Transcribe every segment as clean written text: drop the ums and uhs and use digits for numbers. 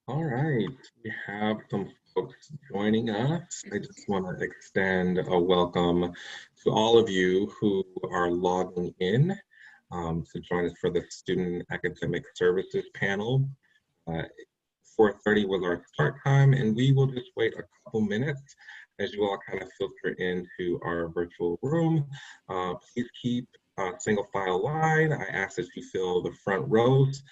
All right, we have some folks joining us. I just want to extend a welcome to all of you who are logging in to join us for the Student Academic Services panel. 4:30 was our start time, and we will just wait a couple minutes as you all kind of filter into our virtual room. Please keep single file line. I ask that you fill the front rows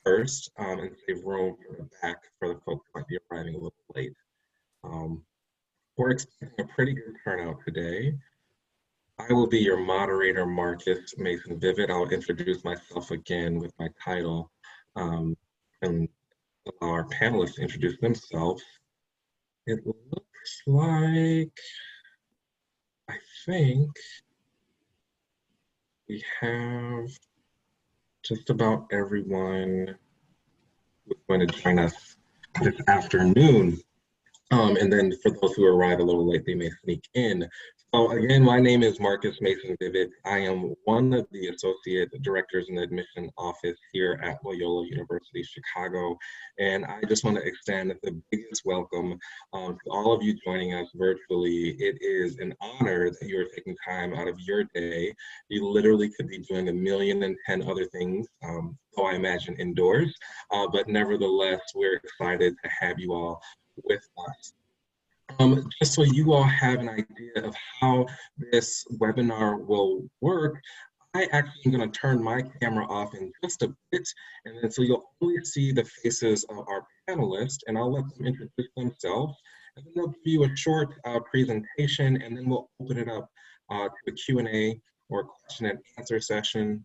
first and save room for the back for the folks who might be arriving a little late. We're expecting a pretty good turnout today. I will be your moderator, Marcus Mason Vivid. I'll introduce myself again with my title and allow our panelists to introduce themselves. It looks like, I think we have just about everyone who's going to join us this afternoon. And then for those who arrive a little late, they may sneak in. So again, my name is Marcus Mason Vivid. I am one of the associate directors in the admission office here at Loyola University, Chicago. And I just want to extend the biggest welcome to all of you joining us virtually. It is an honor that you are taking time out of your day. You literally could be doing 1,000,010 other things, so I imagine indoors, but nevertheless, we're excited to have you all with us. Just so you all have an idea of how this webinar will work, I actually am going to turn my camera off in just a bit, and then so you'll only see the faces of our panelists, and I'll let them introduce themselves, and then they'll give you a short presentation, and then we'll open it up to a Q&A or question and answer session.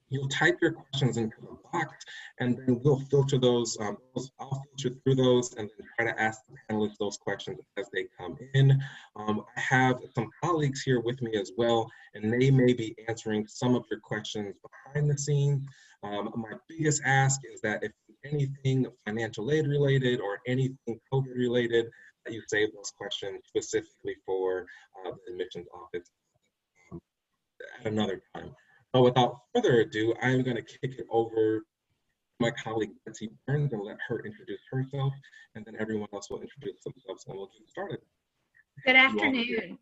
You'll type your questions into the box, and then we'll filter those. I'll filter through those and then try to ask the panelists those questions as they come in. I have some colleagues here with me as well, and they may be answering some of your questions behind the scenes. My biggest ask is that if anything financial aid related or anything COVID related, that you save those questions specifically for the admissions office at another time. But without further ado, I'm going to kick it over to my colleague Betsy Burns and let her introduce herself, and then everyone else will introduce themselves and we'll get started. Good afternoon.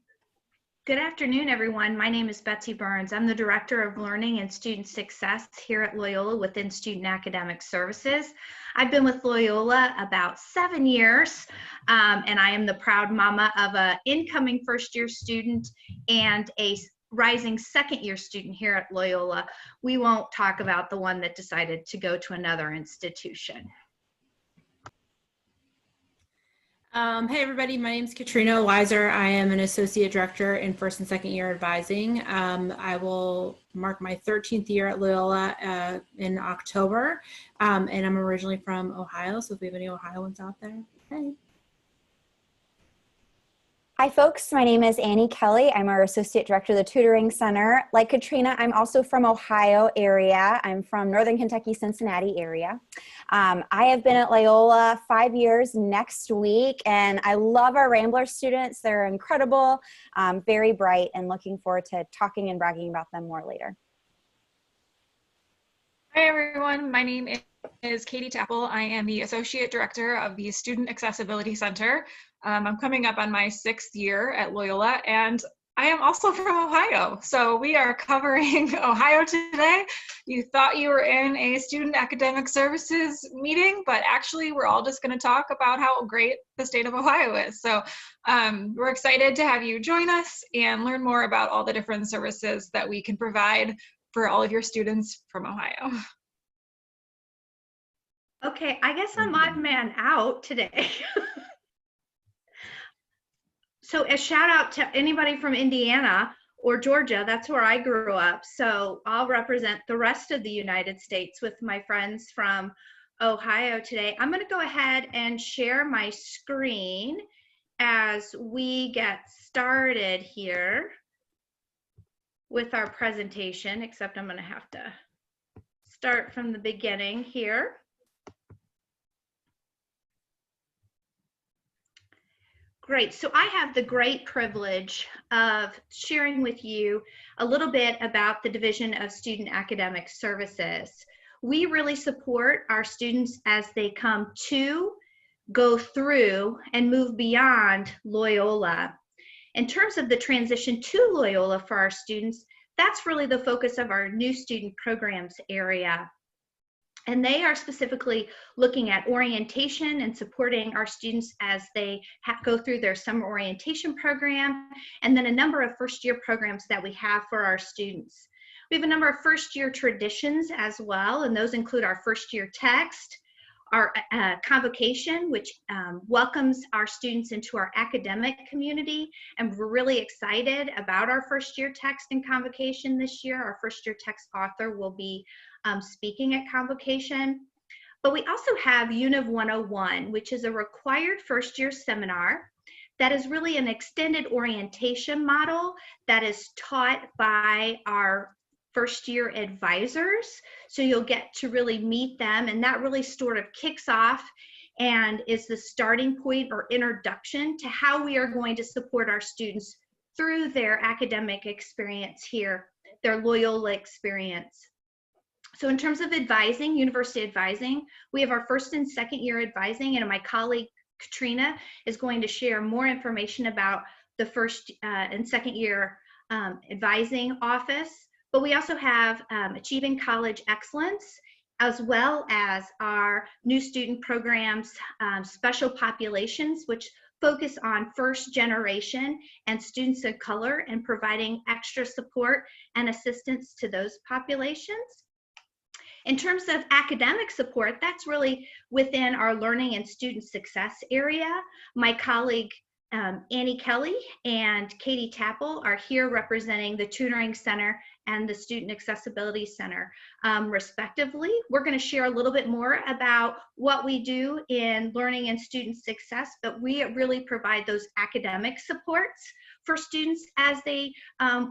Good afternoon, everyone. My name is Betsy Burns. I'm the Director of Learning and Student Success here at Loyola within Student Academic Services. I've been with Loyola about 7 years, and I am the proud mama of an incoming first-year student and a rising second-year student here at Loyola. We won't talk about the one that decided to go to another institution. Hey everybody, my name is Katrina Weiser. I am an associate director in first and second year advising. I will mark my 13th year at Loyola in October, and I'm originally from Ohio, so if we have any Ohioans out there, hey. Hi folks, my name is Annie Kelly. I'm our Associate Director of the Tutoring Center. Like Katrina, I'm also from Ohio area. I'm from Northern Kentucky, Cincinnati area. I have been at Loyola 5 years next week, and I love our Rambler students. They're incredible, very bright, and looking forward to talking and bragging about them more later. Hi everyone, my name is Katie Tapple. I am the Associate Director of the Student Accessibility Center. I'm coming up on my 6th year at Loyola, and I am also from Ohio. So we are covering Ohio today. You thought you were in a Student Academic Services meeting, but actually we're all just going to talk about how great the state of Ohio is. So we're excited to have you join us and learn more about all the different services that we can provide for all of your students from Ohio. Okay, I guess I'm odd man out today. So a shout out to anybody from Indiana or Georgia, that's where I grew up. So I'll represent the rest of the United States with my friends from Ohio today. I'm gonna go ahead and share my screen as we get started here with our presentation, except I'm gonna have to start from the beginning here. Great, so I have the great privilege of sharing with you a little bit about the Division of Student Academic Services. we really support our students as they come to, go through, and move beyond Loyola. In terms of the transition to Loyola for our students, that's really the focus of our new student programs area. And they are specifically looking at orientation and supporting our students as they go through their summer orientation program, and then a number of first-year programs that we have for our students. We have a number of first-year traditions as well, and those include our first-year text, our convocation, which welcomes our students into our academic community, and we're really excited about our first-year text and convocation this year. Our first-year text author will be speaking at convocation. But we also have Univ 101, which is a required first-year seminar that is really an extended orientation model that is taught by our first-year advisors. So you'll get to really meet them, and that really sort of kicks off and is the starting point or introduction to how we are going to support our students through their academic experience here, their Loyola experience. So in terms of advising, university advising, we have our first and second year advising, and my colleague Katrina is going to share more information about the first and second year advising office. But we also have Achieving College Excellence, as well as our new student programs, special populations, which focus on first generation and students of color and providing extra support and assistance to those populations. In terms of academic support, that's really within our learning and student success area. My colleague Annie Kelly and Katie Tapple are here representing the Tutoring Center and the Student Accessibility Center, respectively. We're going to share a little bit more about what we do in learning and student success, but we really provide those academic supports for students as they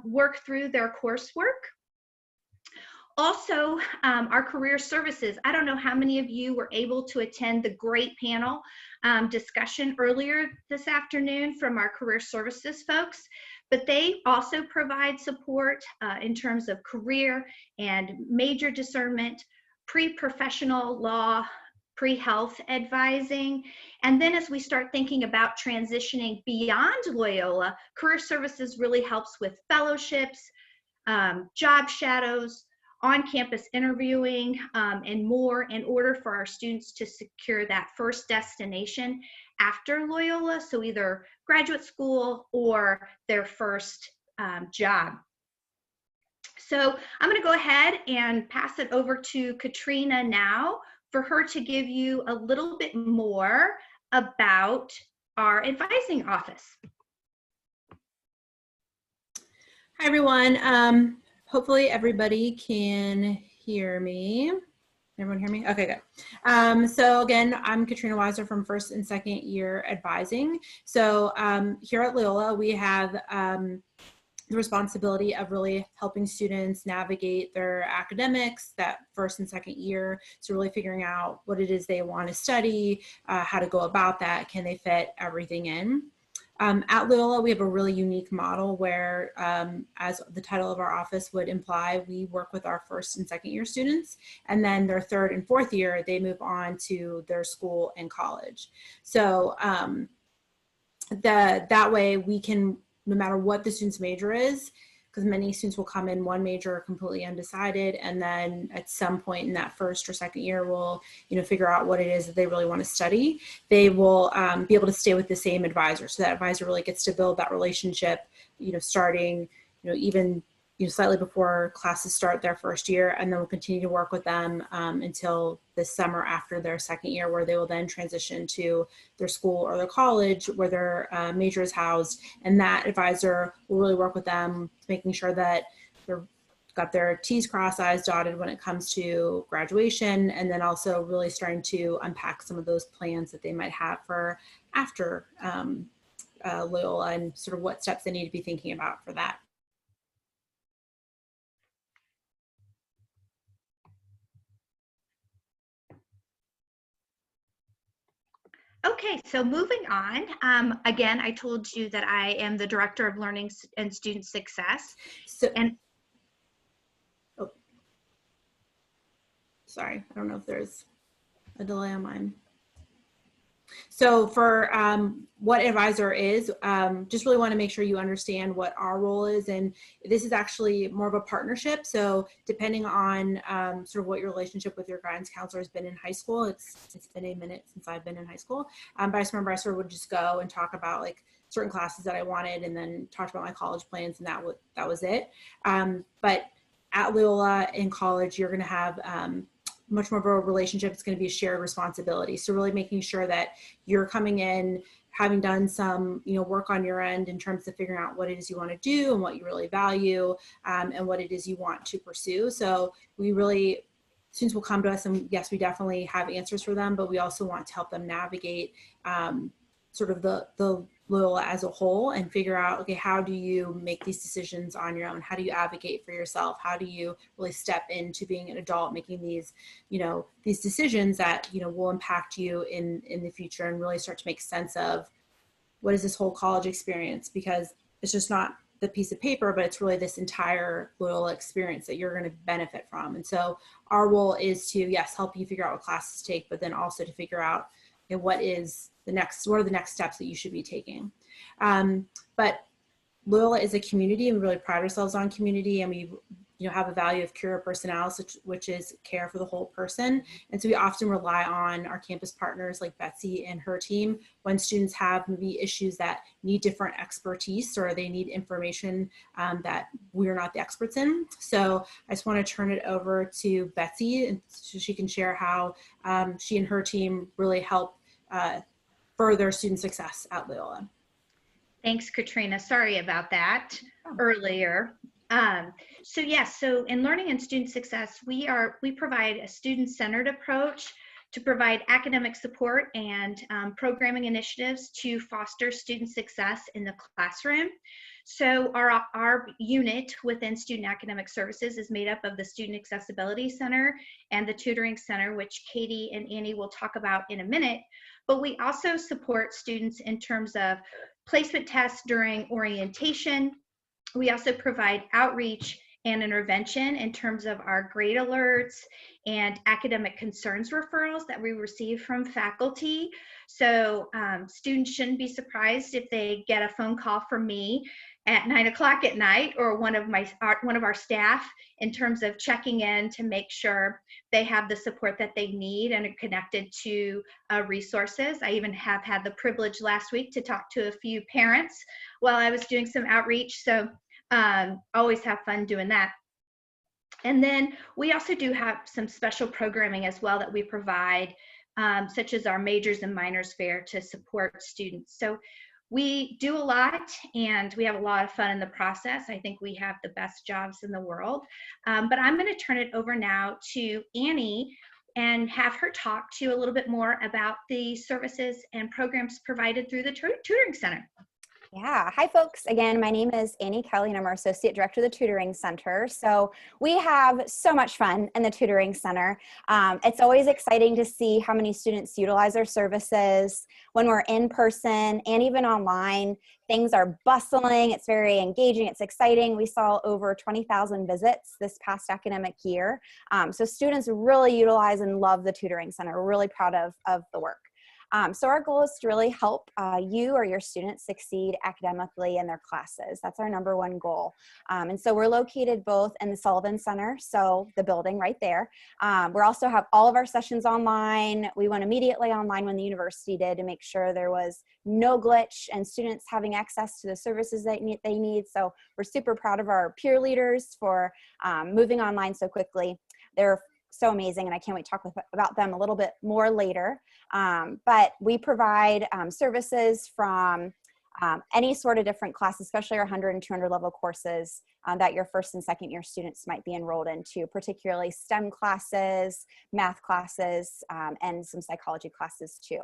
work through their coursework. Also, our career services. I don't know how many of you were able to attend the great panel discussion earlier this afternoon from our career services folks, but they also provide support in terms of career and major discernment, pre-professional law, pre-health advising. And then as we start thinking about transitioning beyond Loyola, career services really helps with fellowships, job shadows, on-campus interviewing, and more in order for our students to secure that first destination after Loyola, so either graduate school or their first job. So I'm going to go ahead and pass it over to Katrina now for her to give you a little bit more about our advising office. Hi, everyone. Hopefully everybody can hear me. Everyone hear me? Okay, good. So again, I'm Katrina Weiser from first and second year advising. So here at Loyola, we have the responsibility of really helping students navigate their academics that first and second year. So really figuring out what it is they want to study, how to go about that, can they fit everything in. At Loyola, we have a really unique model where, as the title of our office would imply, we work with our first and second year students, and then their third and fourth year, they move on to their school and college. So that way we can, no matter what the student's major is, because many students will come in one major completely undecided, and then at some point in that first or second year will figure out what it is that they really want to study. They will be able to stay with the same advisor, so that advisor really gets to build that relationship starting even slightly before classes start their first year, and then we'll continue to work with them until the summer after their second year, where they will then transition to their school or their college where their major is housed, and that advisor will really work with them, making sure that they've got their T's crossed, I's dotted when it comes to graduation, and then also really starting to unpack some of those plans that they might have for after Loyola, and sort of what steps they need to be thinking about for that. Okay, so moving on. Again, I told you that I am the Director of Learning and Student Success. Sorry, I don't know if there's a delay on mine. So for what advisor is, just really want to make sure you understand what our role is. And this is actually more of a partnership. So depending on sort of what your relationship with your guidance counselor has been in high school, it's been a minute since I've been in high school. But I just remember I sort of would just go and talk about like certain classes that I wanted and then talked about my college plans, and that was it. But at Loyola in college, you're going to have much more of a relationship. It's going to be a shared responsibility. So really making sure that you're coming in, having done some, work on your end in terms of figuring out what it is you want to do and what you really value, and what it is you want to pursue. So students will come to us, and yes, we definitely have answers for them, but we also want to help them navigate sort of the Loyola as a whole and figure out, okay, how do you make these decisions on your own? How do you advocate for yourself? How do you really step into being an adult, making these, these decisions that, will impact you in the future, and really start to make sense of what is this whole college experience? Because it's just not the piece of paper, but it's really this entire Loyola experience that you're going to benefit from. And so our role is to, yes, help you figure out what classes to take, but then also to figure out what are the next steps that you should be taking. But Loyola is a community, and we really pride ourselves on community, and we have a value of cura personalis, which is care for the whole person. And so we often rely on our campus partners like Betsy and her team when students have maybe issues that need different expertise, or they need information that we're not the experts in. So I just want to turn it over to Betsy, and so she can share how she and her team really help further student success at Loyola. Thanks, Katrina. Sorry about that earlier. So in learning and student success, we provide a student-centered approach to provide academic support and programming initiatives to foster student success in the classroom. So our unit within Student Academic Services is made up of the Student Accessibility Center and the Tutoring Center, which Katie and Annie will talk about in a minute. But we also support students in terms of placement tests during orientation. We also provide outreach and intervention in terms of our grade alerts and academic concerns referrals that we receive from faculty. So students shouldn't be surprised if they get a phone call from me at 9 o'clock at night, or one of our staff, in terms of checking in to make sure they have the support that they need and are connected to resources. I even have had the privilege last week to talk to a few parents while I was doing some outreach. So always have fun doing that. And then we also do have some special programming as well that we provide, such as our majors and minors fair to support students. So we do a lot, and we have a lot of fun in the process. I think we have the best jobs in the world. But I'm going to turn it over now to Annie and have her talk to you a little bit more about the services and programs provided through the Tutoring Center. Yeah. Hi, folks. Again, my name is Annie Kelly, and I'm our Associate Director of the Tutoring Center. So we have so much fun in the Tutoring Center. It's always exciting to see how many students utilize our services when we're in person and even online. Things are bustling. It's very engaging. It's exciting. We saw over 20,000 visits this past academic year. So students really utilize and love the Tutoring Center. We're really proud of the work. So our goal is to really help you or your students succeed academically in their classes. That's our number one goal. And so we're located both in the Sullivan Center, so the building right there. We also have all of our sessions online. We went immediately online when the university did to make sure there was no glitch and students having access to the services they need. So we're super proud of our peer leaders for moving online so quickly. They're so amazing, and I can't wait to talk about them a little bit more later. But we provide services from any sort of different classes, especially our 100 and 200 level courses that your first and second year students might be enrolled into, particularly STEM classes, math classes, and some psychology classes too.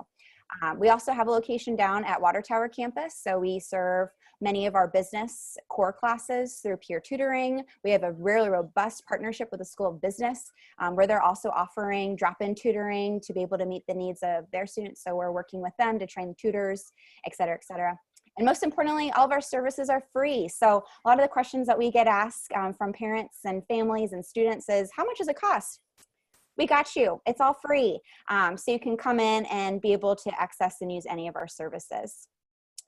We also have a location down at Water Tower campus, so we serve many of our business core classes through peer tutoring. We have a really robust partnership with the School of Business, where they're also offering drop-in tutoring to be able to meet the needs of their students. So we're working with them to train tutors, et cetera, et cetera. And most importantly, all of our services are free. So a lot of the questions that we get asked from parents and families and students is, how much does it cost? we got you. It's all free. So you can come in and be able to access and use any of our services.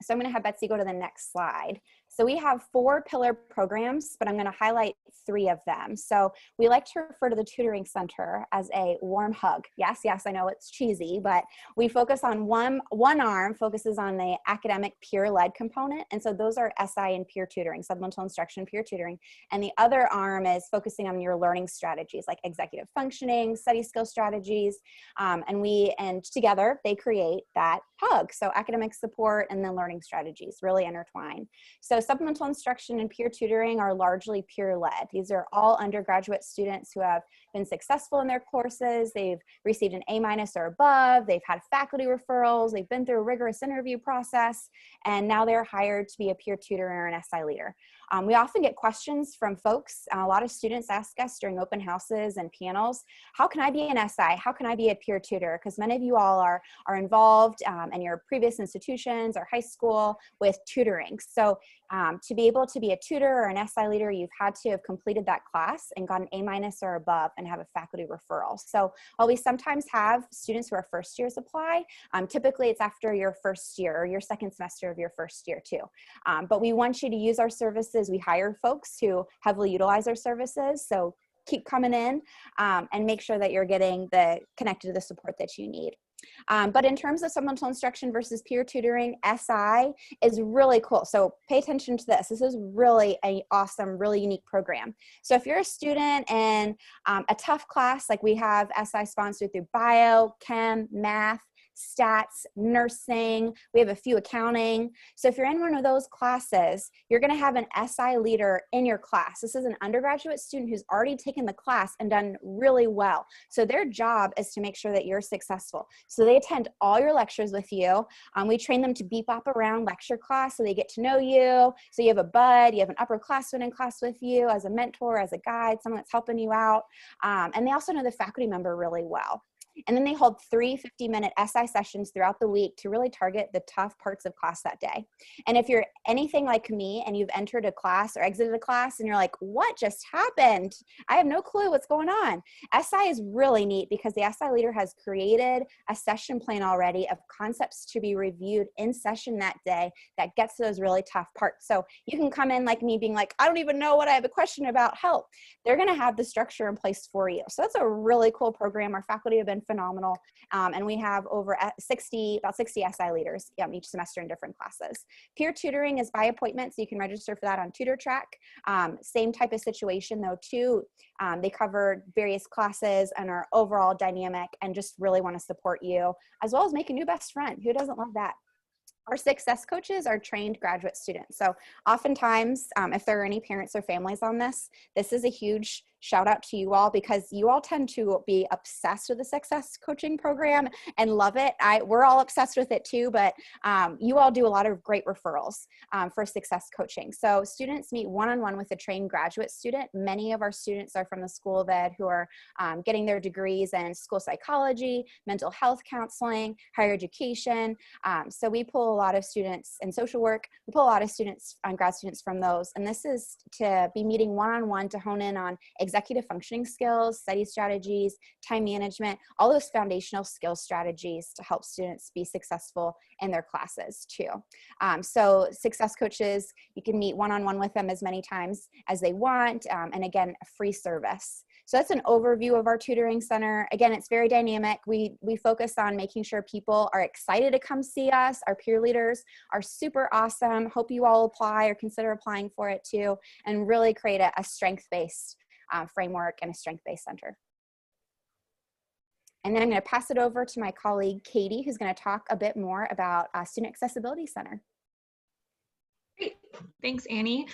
So I'm going to have Betsy go to the next slide. So we have 4 pillar programs, but I'm going to highlight 3 of them. So we like to refer to the Tutoring Center as a warm hug. Yes, I know it's cheesy, but we focus on one arm focuses on the academic peer-led component. And so those are SI and peer tutoring, supplemental instruction, peer tutoring. And the other arm is focusing on your learning strategies like executive functioning, study skill strategies. And together they create that hug. So academic support and then learning strategies really intertwine. So supplemental instruction and peer tutoring are largely peer-led. These are all undergraduate students who have been successful in their courses. They've received an A- or above. They've had faculty referrals. They've been through a rigorous interview process, and now they're hired to be a peer tutor or an SI leader. We often get questions from folks. A lot of students ask us during open houses and panels, how can I be an SI? How can I be a peer tutor? Because many of you all are involved in your previous institutions or high school with tutoring. So to be able to be a tutor or an SI leader, you've had to have completed that class and got an A- or above and have a faculty referral. So while we sometimes have students who are first years apply, typically it's after your first year or your second semester of your first year too. But we want you to use our services. We hire folks who heavily utilize our services. So keep coming in and make sure that you're getting connected to the support that you need. But in terms of supplemental instruction versus peer tutoring, SI is really cool. So pay attention to this. This is really an awesome, really unique program. So if you're a student in a tough class, like we have SI sponsored through bio, chem, math, stats, nursing, we have a few accounting. So if you're in one of those classes, you're going to have an SI leader in your class. This is an undergraduate student who's already taken the class and done really well. So their job is to make sure that you're successful. So they attend all your lectures with you. We train them to beep up around lecture class so they get to know you. So you have a bud, you have an upperclassman in class with you as a mentor, as a guide, someone that's helping you out. And they also know the faculty member really well. And then they hold 3 50-minute SI sessions throughout the week to really target the tough parts of class that day. And if you're anything like me and you've entered a class or exited a class and you're like, what just happened? I have no clue what's going on. SI is really neat because the SI leader has created a session plan already of concepts to be reviewed in session that day that gets to those really tough parts. So you can come in like me being like, I don't even know what I have a question about, help. They're going to have the structure in place for you. So that's a really cool program. Our faculty have been phenomenal. And we have over about 60 SI leaders each semester in different classes. Peer tutoring is by appointment, so you can register for that on TutorTrack. Same type of situation though too. They cover various classes and are overall dynamic and just really want to support you, as well as make a new best friend. Who doesn't love that? Our success coaches are trained graduate students. So oftentimes, if there are any parents or families on this is a huge shout out to you all because you all tend to be obsessed with the success coaching program and love it. We're all obsessed with it too, but you all do a lot of great referrals for success coaching. So students meet one-on-one with a trained graduate student. Many of our students are from the School of Ed who are getting their degrees in school psychology, mental health counseling, higher education. So we pull a lot of students in social work. We pull a lot of students, grad students from those. And this is to be meeting one-on-one to hone in on executive functioning skills, study strategies, time management, all those foundational skills strategies to help students be successful in their classes too. So success coaches, you can meet one-on-one with them as many times as they want. And again, a free service. So that's an overview of our tutoring center. Again, it's very dynamic. We focus on making sure people are excited to come see us. Our peer leaders are super awesome. Hope you all apply or consider applying for it too, and really create a strength-based framework and a strength-based center. And then I'm going to pass it over to my colleague, Katie, who's going to talk a bit more about Student Accessibility Center. Great. Thanks, Annie.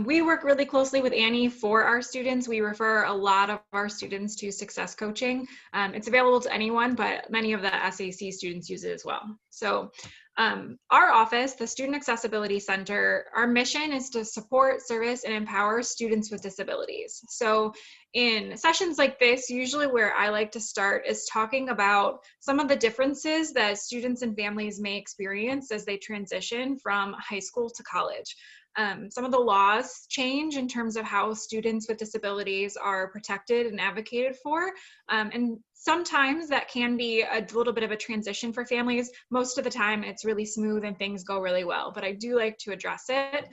We work really closely with Annie for our students. We refer a lot of our students to success coaching. It's available to anyone, but many of the SAC students use it as well. So our office, the Student Accessibility Center, our mission is to support, service, and empower students with disabilities. So in sessions like this, usually where I like to start is talking about some of the differences that students and families may experience as they transition from high school to college. Some of the laws change in terms of how students with disabilities are protected and advocated for. And sometimes that can be a little bit of a transition for families. Most of the time it's really smooth and things go really well, but I do like to address it.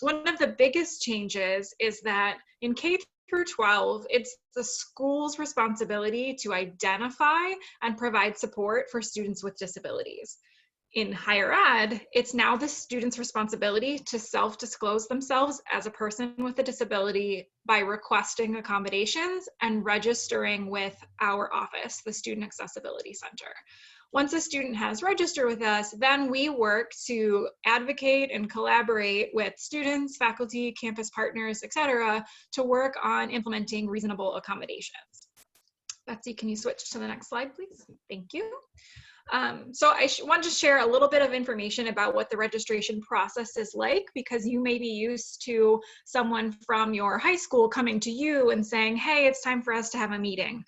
One of the biggest changes is that in K through 12, it's the school's responsibility to identify and provide support for students with disabilities. In higher ed, it's now the student's responsibility to self-disclose themselves as a person with a disability by requesting accommodations and registering with our office, the Student Accessibility Center. Once a student has registered with us, then we work to advocate and collaborate with students, faculty, campus partners, etc., to work on implementing reasonable accommodations. Betsy, can you switch to the next slide, please? Thank you. So I want to share a little bit of information about what the registration process is like, because you may be used to someone from your high school coming to you and saying, hey, it's time for us to have a meeting.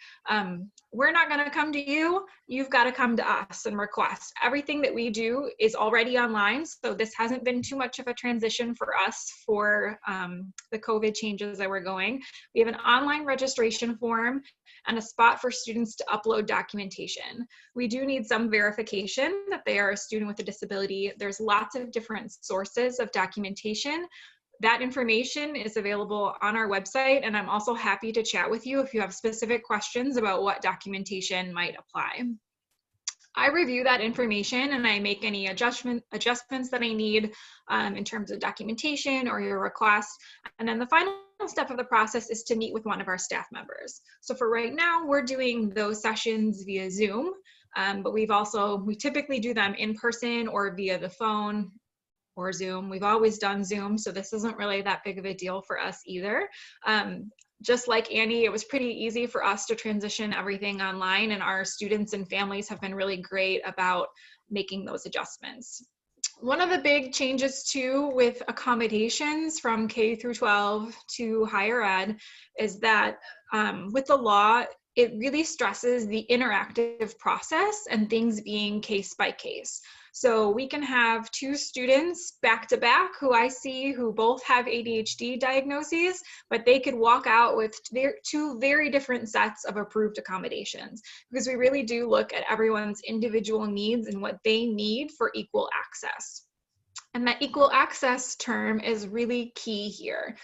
We're not going to come to you. You've got to come to us and request. Everything that we do is already online, so this hasn't been too much of a transition for us for the COVID changes that we're going. We have an online registration form and a spot for students to upload documentation. We do need some verification that they are a student with a disability. There's lots of different sources of documentation. That information is available on our website, and I'm also happy to chat with you if you have specific questions about what documentation might apply. I review that information and I make any adjustments that I need in terms of documentation or your request. And then the final step of the process is to meet with one of our staff members. So for right now, we're doing those sessions via Zoom, but we typically do them in person or via the phone or Zoom. We've always done Zoom, so this isn't really that big of a deal for us either. Just like Annie, it was pretty easy for us to transition everything online, and our students and families have been really great about making those adjustments. One of the big changes too with accommodations from K through 12 to higher ed is that with the law, it really stresses the interactive process and things being case by case. So we can have two students back to back who I see who both have ADHD diagnoses, but they could walk out with two very different sets of approved accommodations, because we really do look at everyone's individual needs and what they need for equal access. And that equal access term is really key here.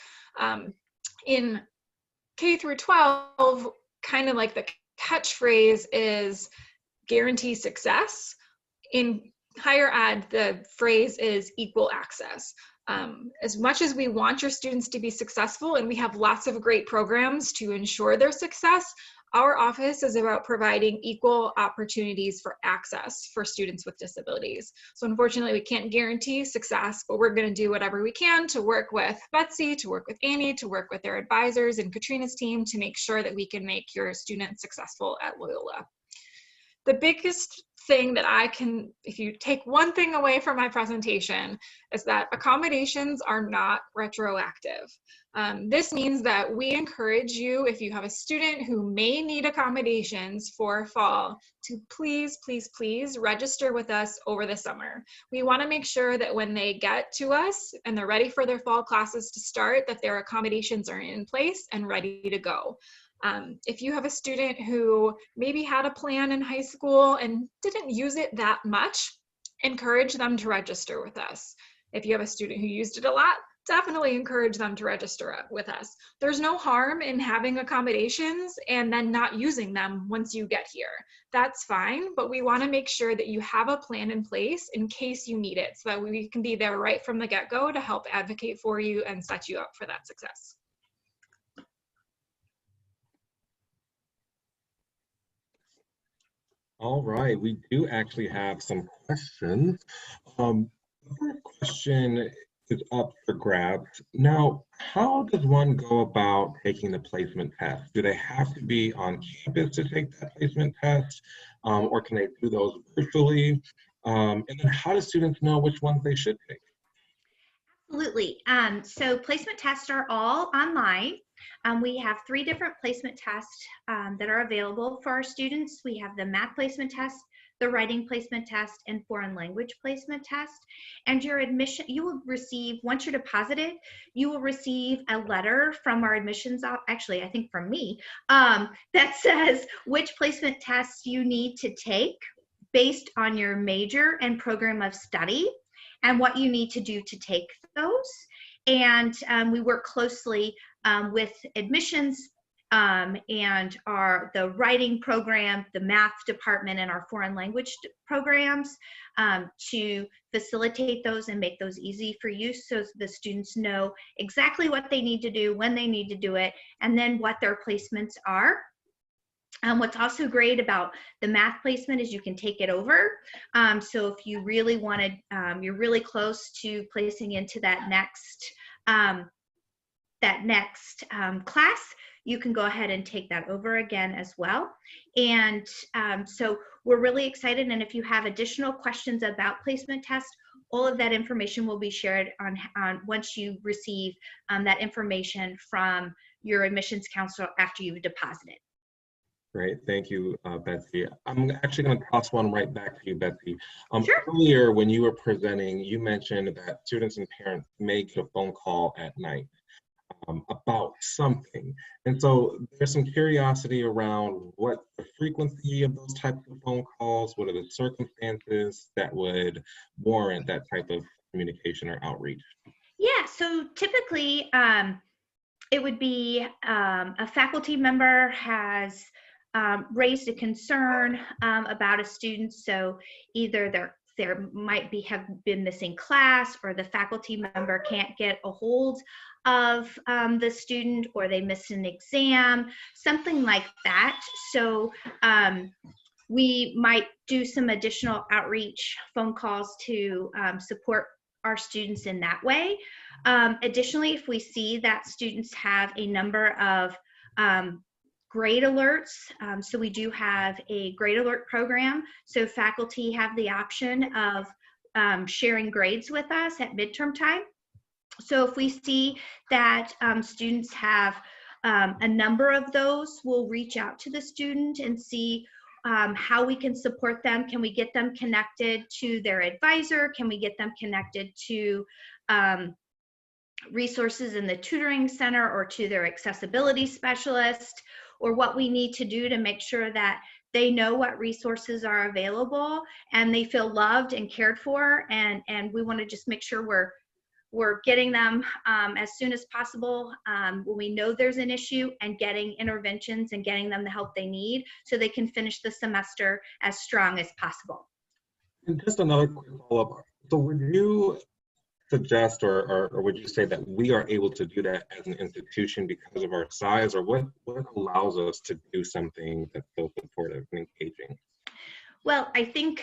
In K through 12, kind of like the catchphrase is guarantee success. In higher ed, the phrase is equal access. As much as we want your students to be successful, and we have lots of great programs to ensure their success, our office is about providing equal opportunities for access for students with disabilities. So unfortunately, we can't guarantee success, but we're going to do whatever we can to work with Betsy, to work with Annie, to work with their advisors and Katrina's team to make sure that we can make your students successful at Loyola. The biggest thing that if you take one thing away from my presentation, is that accommodations are not retroactive. This means that we encourage you, if you have a student who may need accommodations for fall, to please, please, please register with us over the summer. We want to make sure that when they get to us and they're ready for their fall classes to start, that their accommodations are in place and ready to go. If you have a student who maybe had a plan in high school and didn't use it that much, encourage them to register with us. If you have a student who used it a lot, definitely encourage them to register with us. There's no harm in having accommodations and then not using them once you get here. That's fine, but we want to make sure that you have a plan in place in case you need it, so that we can be there right from the get-go to help advocate for you and set you up for that success. All right, we do actually have some questions. The first question is up for grabs. Now, how does one go about taking the placement test? Do they have to be on campus to take that placement test, or can they do those virtually? And then how do students know which ones they should take? Absolutely. So placement tests are all online. We have 3 different placement tests that are available for our students. We have the math placement test, the writing placement test, and foreign language placement test. And your admission, you will receive, once you're deposited, you will receive a letter from our admissions, actually, I think from me, that says which placement tests you need to take based on your major and program of study and what you need to do to take those. And we work closely with admissions and the writing program, the math department, and our foreign language programs to facilitate those and make those easy for you, so the students know exactly what they need to do, when they need to do it, and then what their placements are. What's also great about the math placement is you can take it over. So if you really wanted, you're really close to placing into that next class, you can go ahead and take that over again as well. And so we're really excited. And if you have additional questions about placement tests, all of that information will be shared on once you receive that information from your admissions counselor after you've deposited. Great, thank you, Betsy. I'm actually going to toss one right back to you, Betsy. Sure. Earlier, when you were presenting, you mentioned that students and parents may get a phone call at night about something. And so there's some curiosity around what the frequency of those types of phone calls, what are the circumstances that would warrant that type of communication or outreach? Yeah, so typically it would be a faculty member has raised a concern about a student. So either there might have been missing class, or the faculty member can't get a hold of the student, or they missed an exam, something like that. So we might do some additional outreach phone calls to support our students in that way. Additionally, if we see that students have a number of grade alerts, so we do have a grade alert program, so faculty have the option of sharing grades with us at midterm time. So if we see that students have a number of those, we'll reach out to the student and see how we can support them. Can we get them connected to their advisor? Can we get them connected to resources in the tutoring center or to their accessibility specialist, or what we need to do to make sure that they know what resources are available and they feel loved and cared for. And we want to just make sure we're getting them as soon as possible when we know there's an issue, and getting interventions and getting them the help they need so they can finish the semester as strong as possible. And just another quick follow-up. So would you suggest or would you say that we are able to do that as an institution because of our size, or what allows us to do something that's so supportive and engaging? Well, I think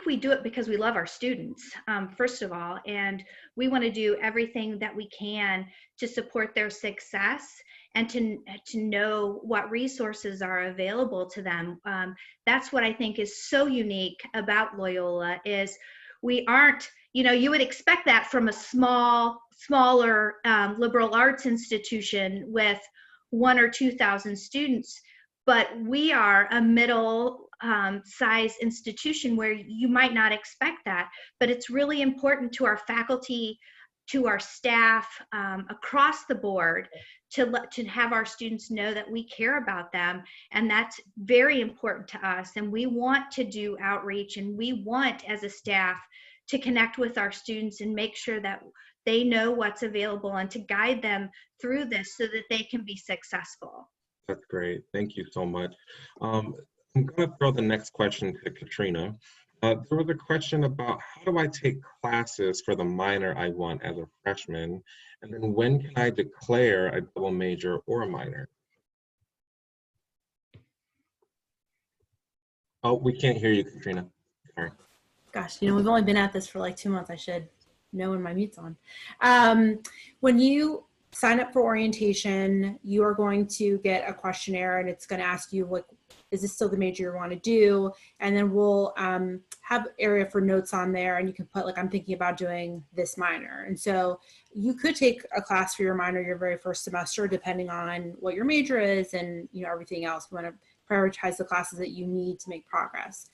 we do it because we love our students, first of all, and we want to do everything that we can to support their success and to know what resources are available to them. That's what I think is so unique about Loyola is we aren't, you would expect that from a smaller liberal arts institution with 1,000 or 2,000 students, but we are a middle size institution where you might not expect that, but it's really important to our faculty, to our staff across the board to have our students know that we care about them, and that's very important to us. And we want to do outreach, and we want as a staff to connect with our students and make sure that they know what's available and to guide them through this so that they can be successful. That's great. Thank you so much. I'm going to throw the next question to Katrina. There was a question about how do I take classes for the minor I want as a freshman, and then when can I declare a double major or a minor? Oh, we can't hear you, Katrina. Sorry. Gosh, we've only been at this for like 2 months. I should know when my mute's on. When you sign up for orientation, you are going to get a questionnaire, and it's going to ask you, like, is this still the major you want to do? And then we'll have area for notes on there, and you can put, like, I'm thinking about doing this minor. And so you could take a class for your minor your very first semester, depending on what your major is and everything else. We want to prioritize the classes that you need to make progress.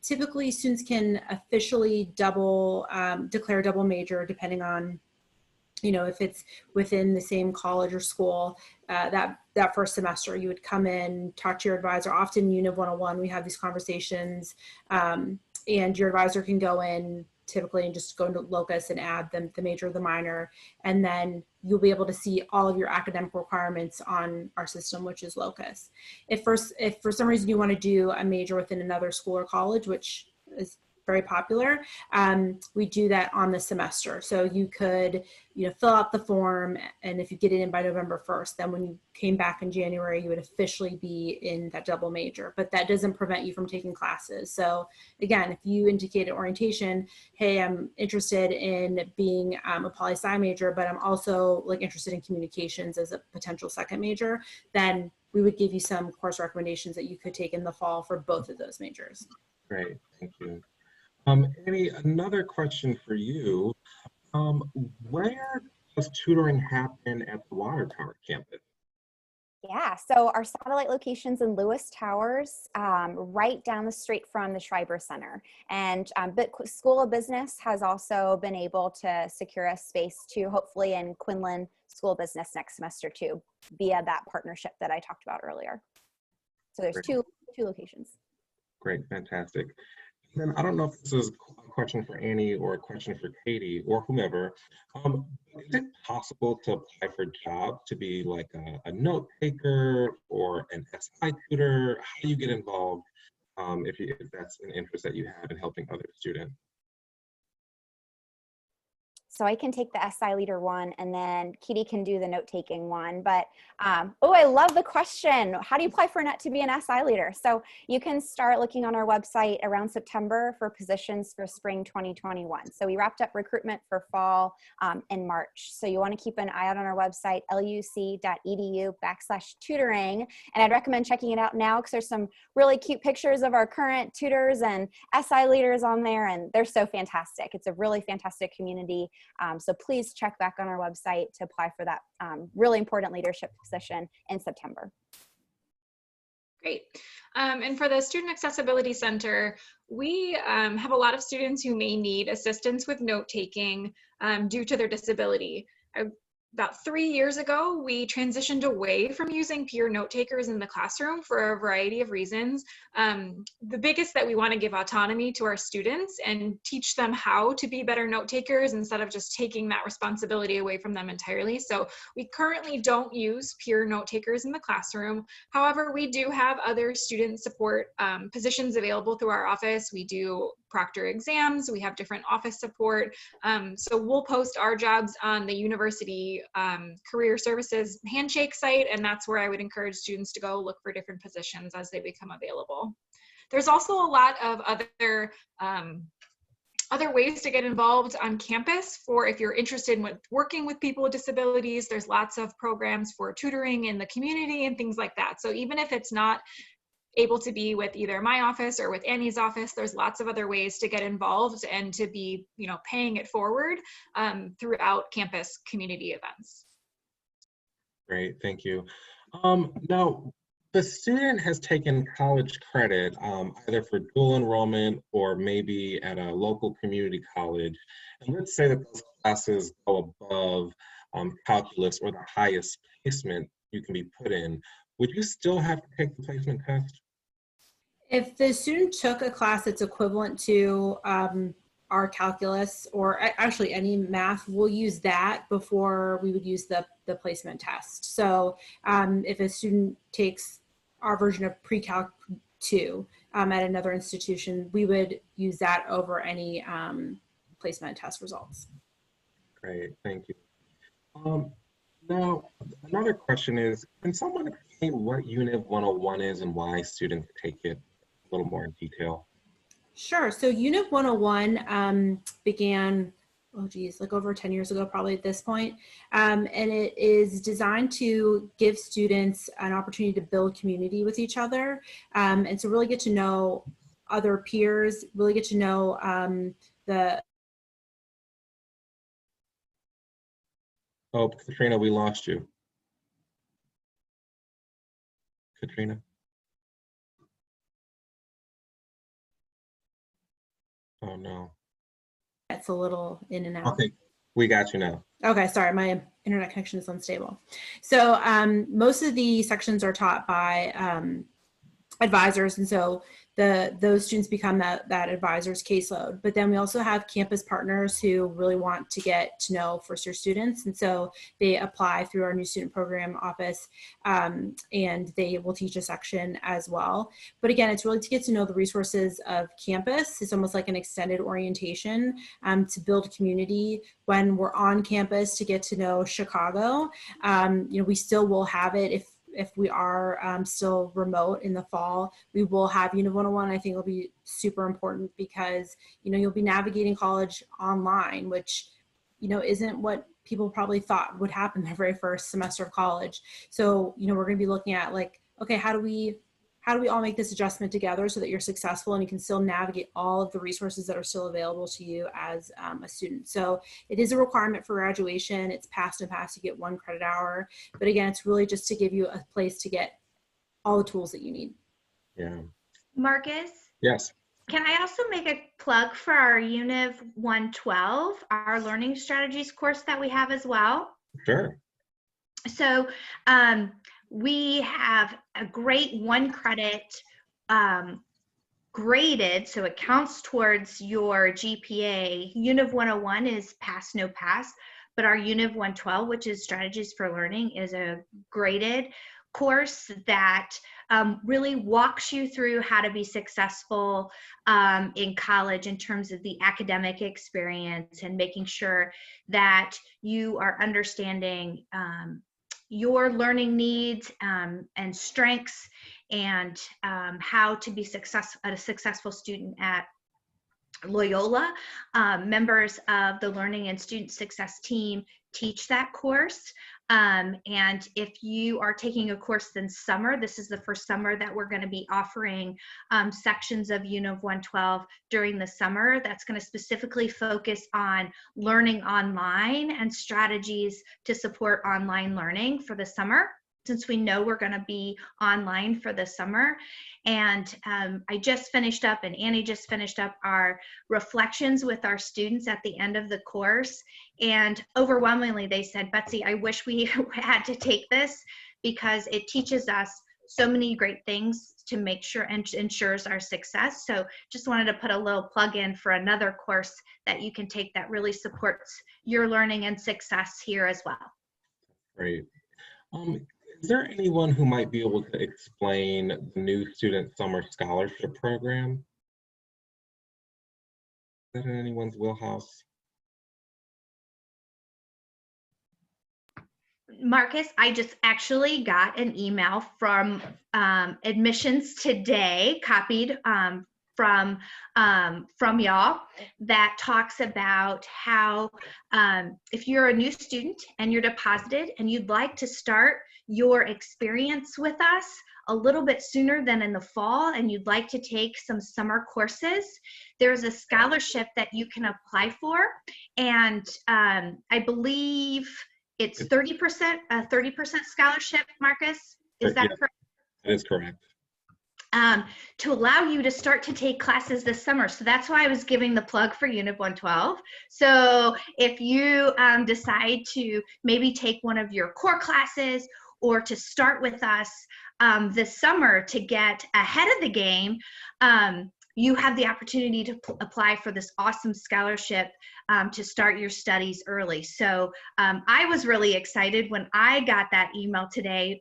Typically, students can officially declare double major depending on, if it's within the same college or school. That first semester, you would come in, talk to your advisor. Often Univ 101, we have these conversations, and your advisor can go in typically and just go into Locus and add the major, the minor, and then you'll be able to see all of your academic requirements on our system, which is Locus. If for some reason you want to do a major within another school or college, which is very popular, we do that on the semester. So you could, fill out the form, and if you get it in by November 1st, then when you came back in January, you would officially be in that double major, but that doesn't prevent you from taking classes. So again, if you indicate at orientation, hey, I'm interested in being a poli-sci major, but I'm also interested in communications as a potential second major, then we would give you some course recommendations that you could take in the fall for both of those majors. Great, thank you. Annie, another question for you. Where does tutoring happen at the Water Tower campus? Yeah, so our satellite locations in Lewis Towers, right down the street from the Schreiber Center. And School of Business has also been able to secure a space to hopefully in Quinlan School of Business next semester too, via that partnership that I talked about earlier. So there's two locations. Great, fantastic. Then I don't know if this is a question for Annie or a question for Katie or whomever. Is it possible to apply for jobs to be like a note taker or an SI tutor? How do you get involved if that's an interest that you have in helping other students? So I can take the SI leader one, and then Katie can do the note-taking one. But, oh, I love the question. How do you apply for to be an SI leader? So you can start looking on our website around September for positions for spring 2021. So we wrapped up recruitment for fall in March. So you want to keep an eye out on our website, luc.edu/tutoring. And I'd recommend checking it out now because there's some really cute pictures of our current tutors and SI leaders on there, and they're so fantastic. It's a really fantastic community. So please check back on our website to apply for that really important leadership position in September. Great. And for the Student Accessibility Center, we have a lot of students who may need assistance with note-taking due to their disability. About 3 years ago, we transitioned away from using peer note takers in the classroom for a variety of reasons. The biggest that we want to give autonomy to our students and teach them how to be better note takers instead of just taking that responsibility away from them entirely. So we currently don't use peer note takers in the classroom. However, we do have other student support positions available through our office. We do proctor exams, we have different office support. So we'll post our jobs on the university career services handshake site, and that's where I would encourage students to go look for different positions as they become available. There's also a lot of other ways to get involved on campus for if you're interested in working with people with disabilities. There's lots of programs for tutoring in the community and things like that. So even if it's not able to be with either my office or with Annie's office, there's lots of other ways to get involved and to be, paying it forward throughout campus community events. Great, thank you. Now, the student has taken college credit either for dual enrollment or maybe at a local community college. And let's say that those classes go above calculus or the highest placement you can be put in. Would you still have to take the placement test? If the student took a class that's equivalent to our calculus or actually any math, we'll use that before we would use the placement test. So if a student takes our version of pre-calc 2 at another institution, we would use that over any placement test results. Great, thank you. Now, another question is, can someone explain what Univ 101 is and why students take it a little more in detail? Sure. So Univ 101 began, over 10 years ago, probably at this point. And it is designed to give students an opportunity to build community with each other. And to really get to know other peers, really get to know Oh, Katrina, we lost you. Katrina? Oh, no. It's a little in and out. Okay, we got you now. Okay, sorry, my internet connection is unstable. So most of the sections are taught by advisors, and so those students become that advisor's caseload. But then we also have campus partners who really want to get to know first-year students, and so they apply through our new student program office, and they will teach a section as well. But again, it's really to get to know the resources of campus. It's almost like an extended orientation to build community when we're on campus, to get to know Chicago. We still will have it if we are still remote in the fall. We will have Univ 101. I think it'll be super important because, you'll be navigating college online, which, isn't what people probably thought would happen the very first semester of college. So, we're going to be looking at like, okay, how do we all make this adjustment together so that you're successful and you can still navigate all of the resources that are still available to you as a student. So it is a requirement for graduation. It's pass and pass, you get 1 credit hour. But again, it's really just to give you a place to get all the tools that you need. Yeah. Marcus? Yes. Can I also make a plug for our Univ 112, our learning strategies course that we have as well? Sure. So we have a great 1 credit graded, so it counts towards your GPA. Univ 101 is pass, no pass, but our Univ 112, which is strategies for learning, is a graded course that really walks you through how to be successful in college in terms of the academic experience and making sure that you are understanding your learning needs and strengths, and how to be a successful student at Loyola. Members of the Learning and Student Success team teach that course. And if you are taking a course in summer, this is the first summer that we're going to be offering sections of Univ 112 during the summer. That's going to specifically focus on learning online and strategies to support online learning for the summer, since we know we're going to be online for the summer. And I just finished up, and Annie just finished up, our reflections with our students at the end of the course. And overwhelmingly, they said, Betsy, I wish we had to take this because it teaches us so many great things to make sure and ensures our success. So just wanted to put a little plug in for another course that you can take that really supports your learning and success here as well. Great. Is there anyone who might be able to explain the new Student Summer Scholarship Program? Is that in anyone's wheelhouse? Marcus, I just actually got an email from admissions today, copied from y'all, that talks about how if you're a new student and you're deposited and you'd like to start your experience with us a little bit sooner than in the fall, and you'd like to take some summer courses, there's a scholarship that you can apply for. And I believe it's 30%, a 30% scholarship, Marcus? Is that correct? That is correct. To allow you to start to take classes this summer. So that's why I was giving the plug for Univ 112. So if you decide to maybe take one of your core classes or to start with us this summer to get ahead of the game, you have the opportunity to apply for this awesome scholarship to start your studies early. So I was really excited when I got that email today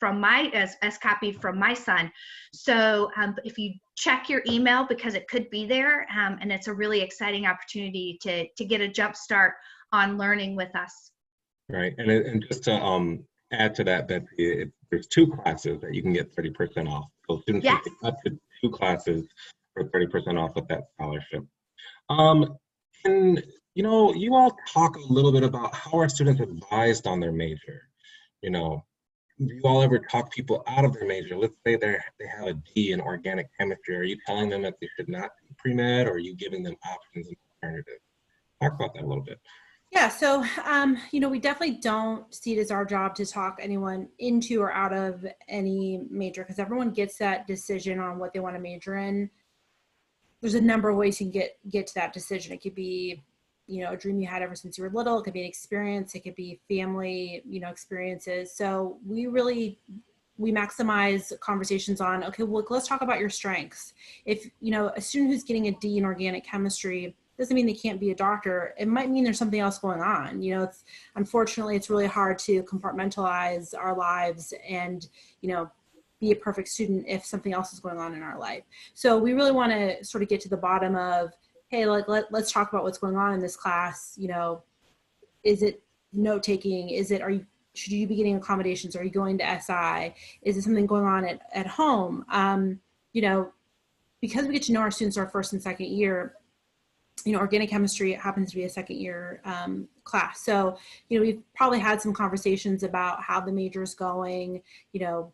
from as copied from my son. So if you check your email, because it could be there, and it's a really exciting opportunity to get a jump start on learning with us. Right, and just to add to that, Betsy, there's 2 classes that you can get 30% off. So students can take up to 2 classes for 30% off with that scholarship. And you all talk a little bit about how are students advised on their major. Do you all ever talk people out of their major? Let's say they have a D in organic chemistry. Are you telling them that they should not be pre-med, or are you giving them options and alternatives? Talk about that a little bit. Yeah, so, we definitely don't see it as our job to talk anyone into or out of any major, because everyone gets that decision on what they want to major in there's a number of ways you can get to that decision. It could be, you know, a dream you had ever since you were little. It could be an experience. It could be family, you know, experiences. So we maximize conversations on, okay, well, let's talk about your strengths. If, you know, a student who's getting a D in organic chemistry doesn't mean they can't be a doctor. It might mean there's something else going on. You know, unfortunately, it's really hard to compartmentalize our lives and, you know, be a perfect student if something else is going on in our life. So we really want to sort of get to the bottom of, hey, like, let's talk about what's going on in this class. You know, is it note taking? Should you be getting accommodations? Are you going to SI? Is it something going on at home? You know, because we get to know our students our first and second year, you know, organic chemistry happens to be a second year class. So, you know, we've probably had some conversations about how the major is going. You know,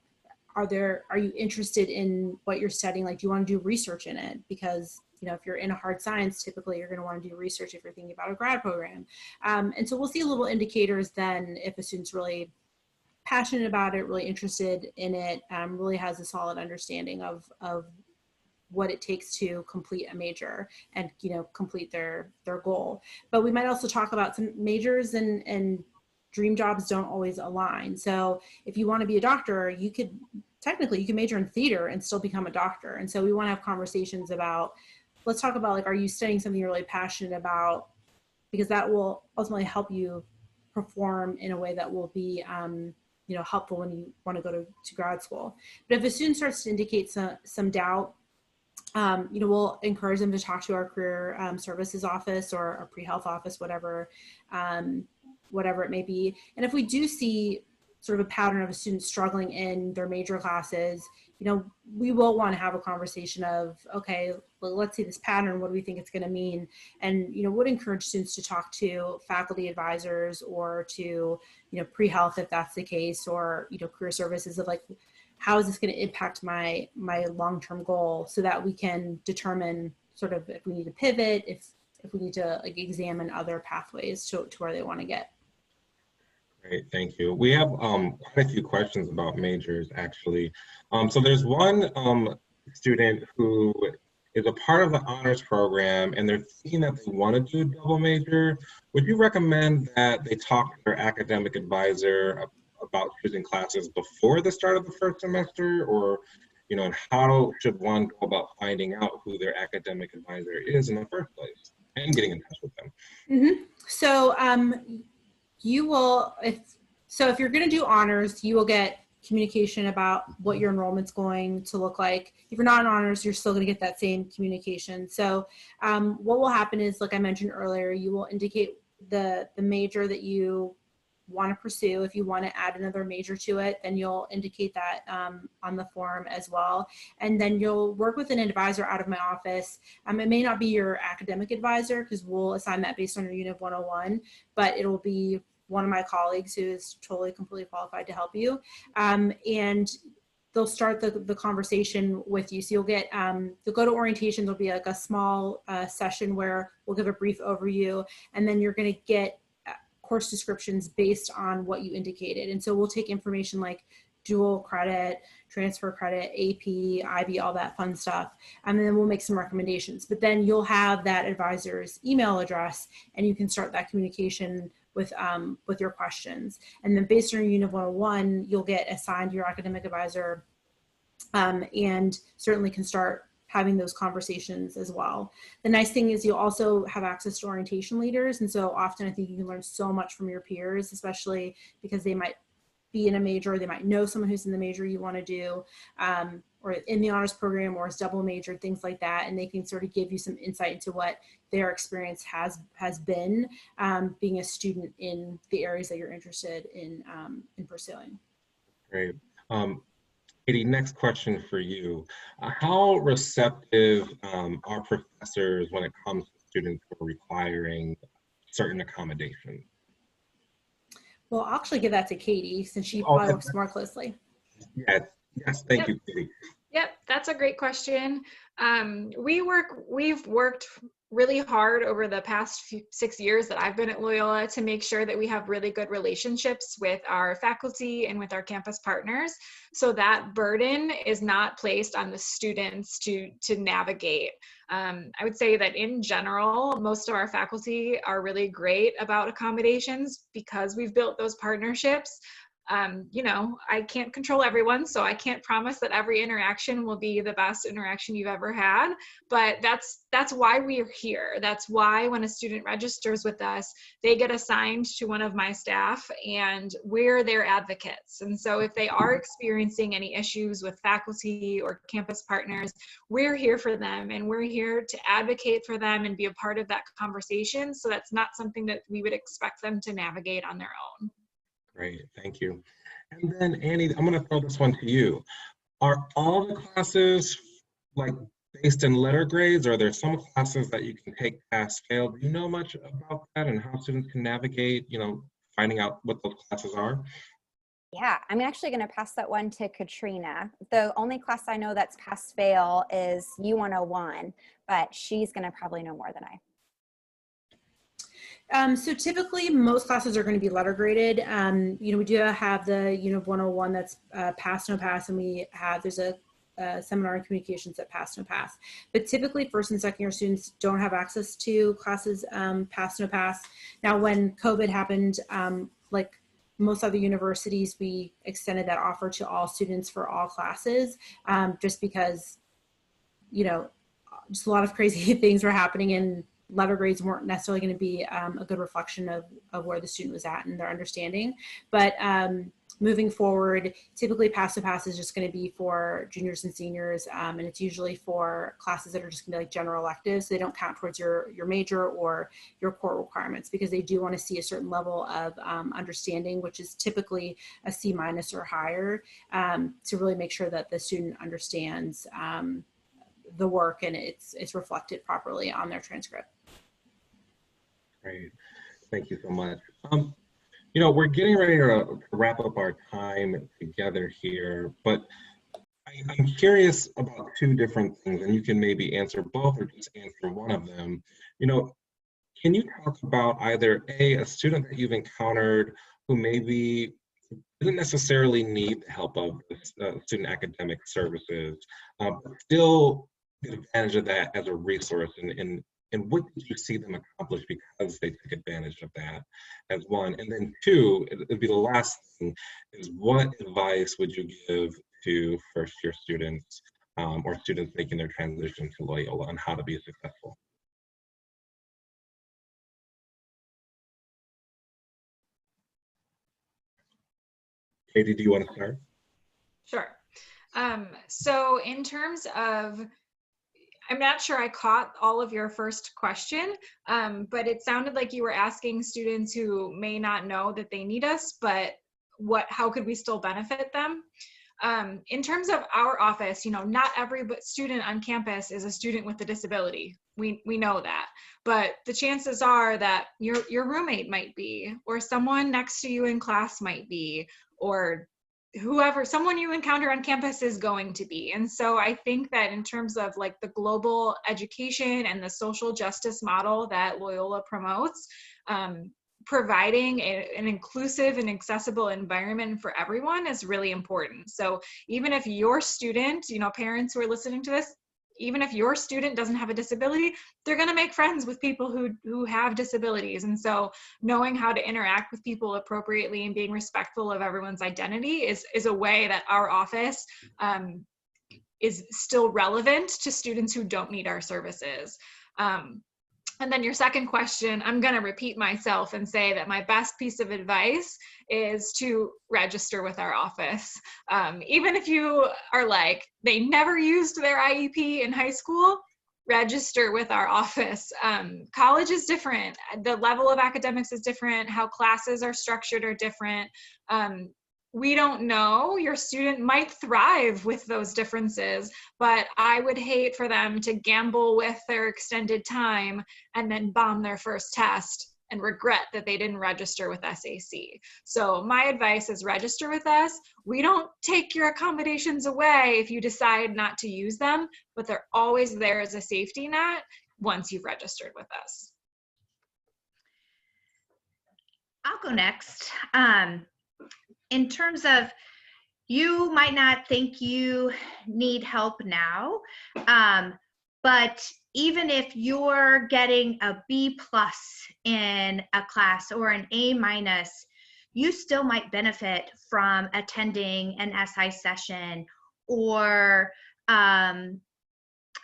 are you interested in what you're studying? Like, do you want to do research in it? Because, you know, if you're in a hard science, typically you're going to want to do research if you're thinking about a grad program. And so we'll see little indicators then if a student's really passionate about it, really interested in it, really has a solid understanding of what it takes to complete a major and, you know, complete their goal. But we might also talk about some majors and dream jobs don't always align. So if you want to be a doctor, you can major in theater and still become a doctor. And so we want to have conversations about, let's talk about, like, are you studying something you're really passionate about? Because that will ultimately help you perform in a way that will be, you know, helpful when you want to go to grad school. But if a student starts to indicate some doubt, you know, we'll encourage them to talk to our career services office or our pre-health office, whatever it may be. And if we do see sort of a pattern of a student struggling in their major classes, you know, we will want to have a conversation of, okay, well, let's see this pattern. What do we think it's going to mean? And, you know, would encourage students to talk to faculty advisors or to, you know, pre-health if that's the case, or, you know, career services of, like, how is this going to impact my long-term goal, so that we can determine sort of if we need to pivot, if we need to, like, examine other pathways to where they want to get. Great, thank you. We have quite a few questions about majors, actually. So there's one student who is a part of the honors program, and they're thinking that they want to do a double major. Would you recommend that they talk to their academic advisor about choosing classes before the start of the first semester, or, you know, and how should one go about finding out who their academic advisor is in the first place and getting in touch with them? Mm-hmm. So you will, if you're going to do honors, you will get communication about what your enrollment's going to look like. If you're not in honors, you're still going to get that same communication. So what will happen is, like I mentioned earlier, you will indicate the major that you want to pursue. If you want to add another major to it, then you'll indicate that on the form as well. And then you'll work with an advisor out of my office. It may not be your academic advisor, because we'll assign that based on your Unit 101, but it'll be one of my colleagues who is totally, completely qualified to help you. And they'll start the conversation with you. So you'll go to orientation. There'll be like a small session where we'll give a brief overview, and then you're going to get course descriptions based on what you indicated. And so we'll take information like dual credit, transfer credit, AP, IB, all that fun stuff. And then we'll make some recommendations. But then you'll have that advisor's email address, and you can start that communication with your questions. And then based on your Unit 101, you'll get assigned your academic advisor, and certainly can start having those conversations as well. The nice thing is you'll also have access to orientation leaders. And so often I think you can learn so much from your peers, especially because they might be in a major, they might know someone who's in the major you want to do, or in the honors program, or as double major, things like that. And they can sort of give you some insight into what their experience has been being a student in the areas that you're interested in pursuing. Great. Katie, next question for you. How receptive are professors when it comes to students who are requiring certain accommodation? Well, I'll actually give that to Katie, since she probably works more closely. Yes, thank you, Katie. Yep, that's a great question. We've worked really hard over the past 6 years that I've been at Loyola to make sure that we have really good relationships with our faculty and with our campus partners, so that burden is not placed on the students to navigate. I would say that in general, most of our faculty are really great about accommodations because we've built those partnerships. You know, I can't control everyone, so I can't promise that every interaction will be the best interaction you've ever had, but that's why we're here. That's why when a student registers with us, they get assigned to one of my staff and we're their advocates. And so if they are experiencing any issues with faculty or campus partners, we're here for them and we're here to advocate for them and be a part of that conversation. So that's not something that we would expect them to navigate on their own. Great, thank you. And then Annie, I'm gonna throw this one to you. Are all the classes like based in letter grades, or are there some classes that you can take pass fail? Do you know much about that and how students can navigate, you know, finding out what those classes are? Yeah, I'm actually going to pass that one to Katrina. The only class I know that's pass fail is U101, but she's going to probably know more than I. So typically most classes are going to be letter graded. You know, we do have the Unit 101 that's pass, no pass, and there's a seminar in communications that pass, no pass. But typically first and second year students don't have access to classes pass, no pass. Now when COVID happened, like most other universities, we extended that offer to all students for all classes, just because, you know, just a lot of crazy things were happening and letter grades weren't necessarily going to be a good reflection of where the student was at and their understanding. But moving forward, typically pass to pass is just going to be for juniors and seniors, and it's usually for classes that are just going to be like general electives. So they don't count towards your major or your core requirements, because they do want to see a certain level of understanding, which is typically a C- or higher, to really make sure that the student understands the work and it's reflected properly on their transcript. Great, thank you so much. You know, we're getting ready to wrap up our time together here, but I'm curious about two different things, and you can maybe answer both or just answer one of them. You know, can you talk about either a student that you've encountered who maybe didn't necessarily need the help of student academic services, but still get advantage of that as a resource, and what did you see them accomplish because they took advantage of that, as one? And then two, it'd be the last thing, is what advice would you give to first year students or students making their transition to Loyola on how to be successful? Katie, do you want to start? Sure. So in terms of, I'm not sure I caught all of your first question, but it sounded like you were asking students who may not know that they need us, but how could we still benefit them? In terms of our office, you know, not every student on campus is a student with a disability. We know that, but the chances are that your roommate might be, or someone next to you in class might be, or someone you encounter on campus is going to be. And so I think that in terms of like the global education and the social justice model that Loyola promotes, providing an inclusive and accessible environment for everyone is really important. So even if your student, you know, parents who are listening to this, even if your student doesn't have a disability, they're going to make friends with people who have disabilities. And so knowing how to interact with people appropriately and being respectful of everyone's identity is a way that our office is still relevant to students who don't need our services. And then your second question, I'm going to repeat myself and say that my best piece of advice is to register with our office. Even if you are like, they never used their IEP in high school, register with our office. College is different. The level of academics is different. How classes are structured are different. We don't know, your student might thrive with those differences, but I would hate for them to gamble with their extended time and then bomb their first test and regret that they didn't register with SAC. So my advice is register with us. We don't take your accommodations away if you decide not to use them, but they're always there as a safety net. once you've registered with us. I'll go next. In terms of, you might not think you need help now, but even if you're getting a B+ in a class or an A-, you still might benefit from attending an SI session or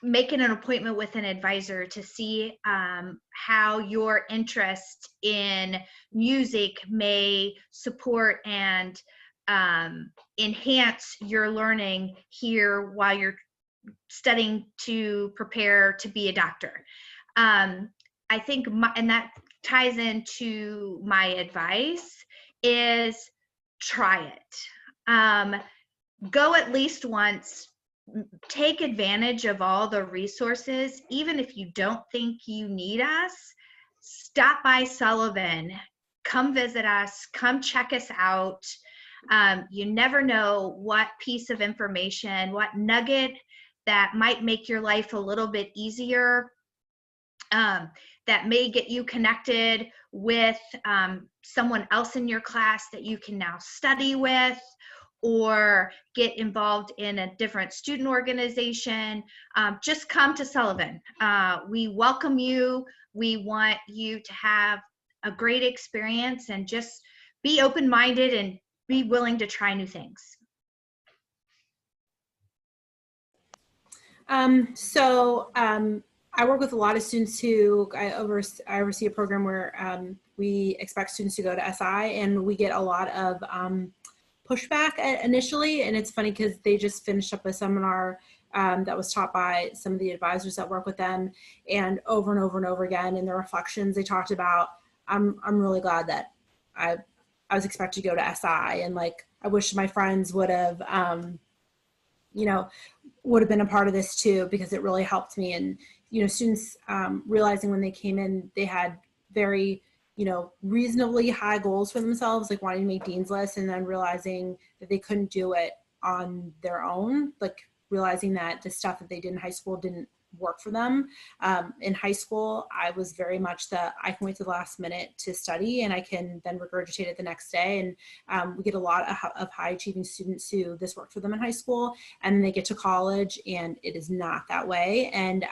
making an appointment with an advisor to see how your interest in music may support and enhance your learning here while you're studying to prepare to be a doctor. I think, and that ties into my advice, is try it. Go at least once. Take advantage of all the resources. Even if you don't think you need us, stop by Sullivan, come visit us, come check us out. You never know what piece of information, what nugget that might make your life a little bit easier, that may get you connected with someone else in your class that you can now study with, or get involved in a different student organization. Just come to Sullivan. We welcome you. We want you to have a great experience, and just be open-minded and be willing to try new things. I work with a lot of students who, I oversee a program where we expect students to go to SI, and we get a lot of pushback initially. And it's funny because they just finished up a seminar that was taught by some of the advisors that work with them, and over and over and over again in their reflections, they talked about, I'm really glad that I was expected to go to SI, and like, I wish my friends would have, would have been a part of this too, because it really helped me. And, students realizing when they came in, they had very, reasonably high goals for themselves, like wanting to make Dean's List, and then realizing that they couldn't do it on their own, like realizing that the stuff that they did in high school didn't work for them. In high school, I was very much I can wait to the last minute to study, and I can then regurgitate it the next day. And we get a lot of high achieving students who this worked for them in high school, and then they get to college and it is not that way. And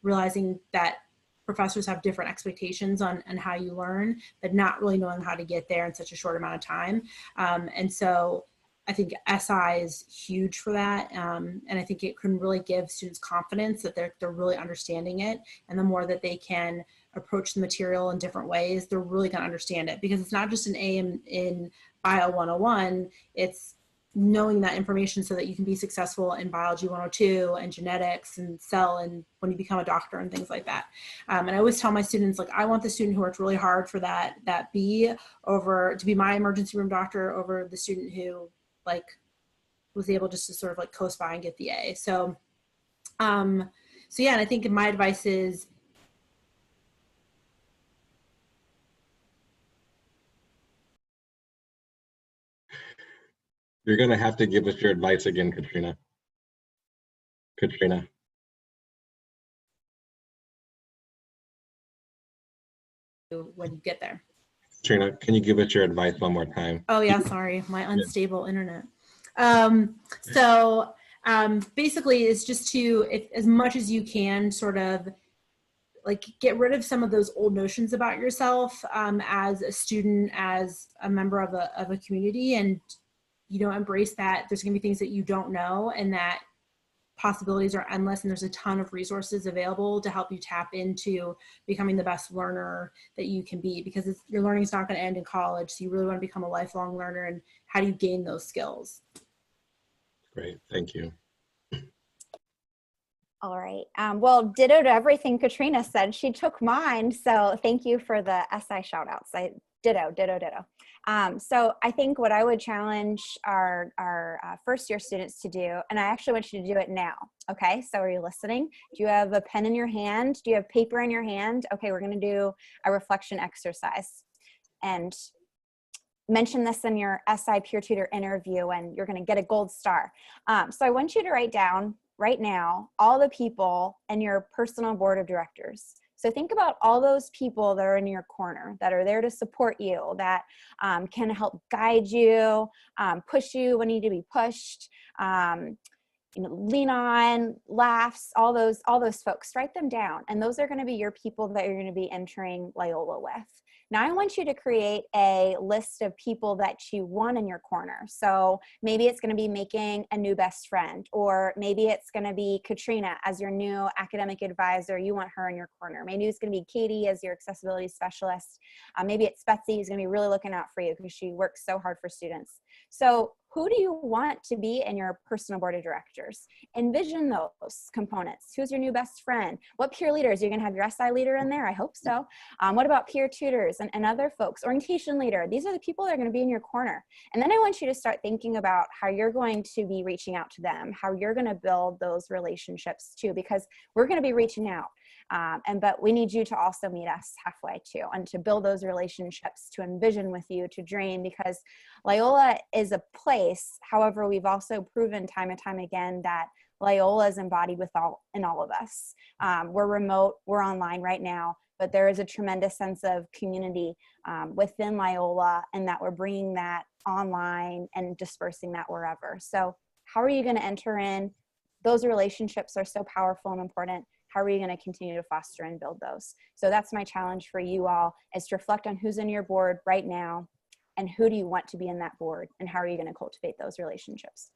realizing that professors have different expectations on how you learn, but not really knowing how to get there in such a short amount of time. And so I think SI is huge for that. And I think it can really give students confidence that they're really understanding it. And the more that they can approach the material in different ways, they're really going to understand it, because it's not just an A in Bio 101, it's knowing that information so that you can be successful in Biology 102 and genetics and cell, and when you become a doctor and things like that. And I always tell my students, like, I want the student who worked really hard for that B to be my emergency room doctor over the student who like was able just to sort of like coast by and get the A. So yeah, and I think my advice is, you're going to have to give us your advice again, Katrina. when you get there. Katrina, can you give us your advice one more time? Oh yeah, sorry, my unstable internet. Basically it's just to, as much as you can, sort of like get rid of some of those old notions about yourself as a student, as a member of a community, and embrace that there's going to be things that you don't know, and that possibilities are endless, and there's a ton of resources available to help you tap into becoming the best learner that you can be, because your learning is not going to end in college. So you really want to become a lifelong learner, and how do you gain those skills? Great, thank you. All right. Well, ditto to everything Katrina said. She took mine. So thank you for the SI shout outs. Ditto. So I think what I would challenge our first year students to do, and I actually want you to do it now. Okay. So are you listening? Do you have a pen in your hand? Do you have paper in your hand? Okay. We're going to do a reflection exercise, and mention this in your SI peer tutor interview, and you're going to get a gold star. So I want you to write down right now all the people in your personal board of directors. So think about all those people that are in your corner, that are there to support you, that can help guide you, push you when you need to be pushed, lean on, laughs, all those folks. Write them down, and those are going to be your people that you're going to be entering Loyola with. Now I want you to create a list of people that you want in your corner. So maybe it's going to be making a new best friend, or maybe it's going to be Katrina as your new academic advisor. You want her in your corner. Maybe it's going to be Katie as your accessibility specialist. Maybe it's Betsy who's going to be really looking out for you because she works so hard for students. So who do you want to be in your personal board of directors? Envision those components. Who's your new best friend? What peer leaders? You're going to have your SI leader in there? I hope so. What about peer tutors and other folks? Orientation leader. These are the people that are going to be in your corner. And then I want you to start thinking about how you're going to be reaching out to them, how you're going to build those relationships too, because we're going to be reaching out. But we need you to also meet us halfway too, and to build those relationships, to envision with you, to dream, because Loyola is a place. However, we've also proven time and time again that Loyola is embodied in all of us. We're remote, we're online right now, but there is a tremendous sense of community within Loyola, and that we're bringing that online and dispersing that wherever. So how are you going to enter in? Those relationships are so powerful and important. How are you going to continue to foster and build those? So that's my challenge for you all, is to reflect on who's in your board right now, and who do you want to be in that board, and how are you going to cultivate those relationships?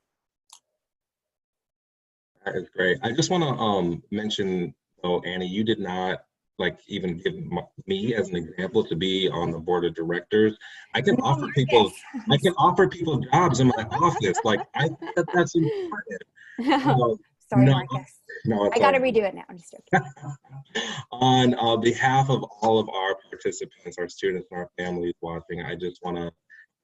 That is great. I just want to mention, though, Annie, you did not even give me as an example to be on the board of directors. I can offer people jobs in my office. I think that's important. Sorry, no, Marcus. no, I got to redo it now. I'm just joking. On behalf of all of our participants, our students, and our families watching, I just want to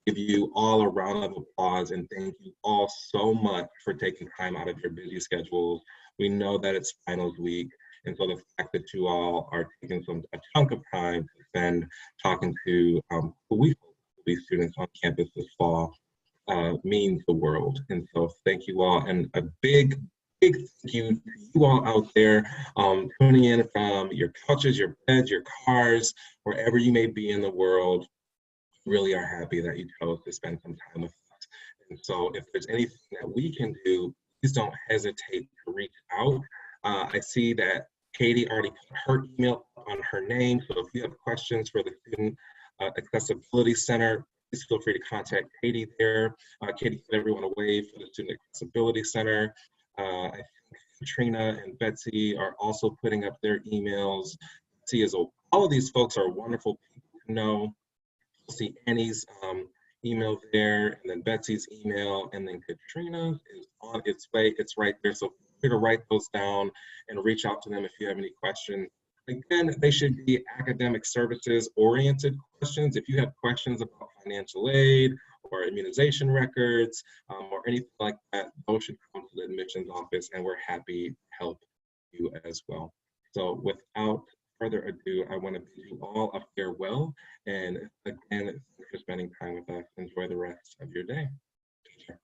give you all a round of applause and thank you all so much for taking time out of your busy schedules. We know that it's finals week, and so the fact that you all are taking a chunk of time to spend talking to who we hope will be students on campus this fall means the world. And so thank you all, and a big thank you to you all out there tuning in from your couches, your beds, your cars, wherever you may be in the world. Really are happy that you chose to spend some time with us. And so if there's anything that we can do, please don't hesitate to reach out. I see that Katie already put her email on her name, so if you have questions for the Student Accessibility Center, please feel free to contact Katie there. Katie put everyone away for the Student Accessibility Center. I think Katrina and Betsy are also putting up their emails. All of these folks are wonderful people to know. You'll see Annie's email there, and then Betsy's email, and then Katrina is on its way. It's right there. So feel free to write those down and reach out to them if you have any questions. Again, they should be academic services oriented questions. If you have questions about financial aid or immunization records or anything like that, those should come to the admissions office, and we're happy to help you as well. So without further ado, I want to bid you all a farewell, and again, thanks for spending time with us. Enjoy the rest of your day. Take care.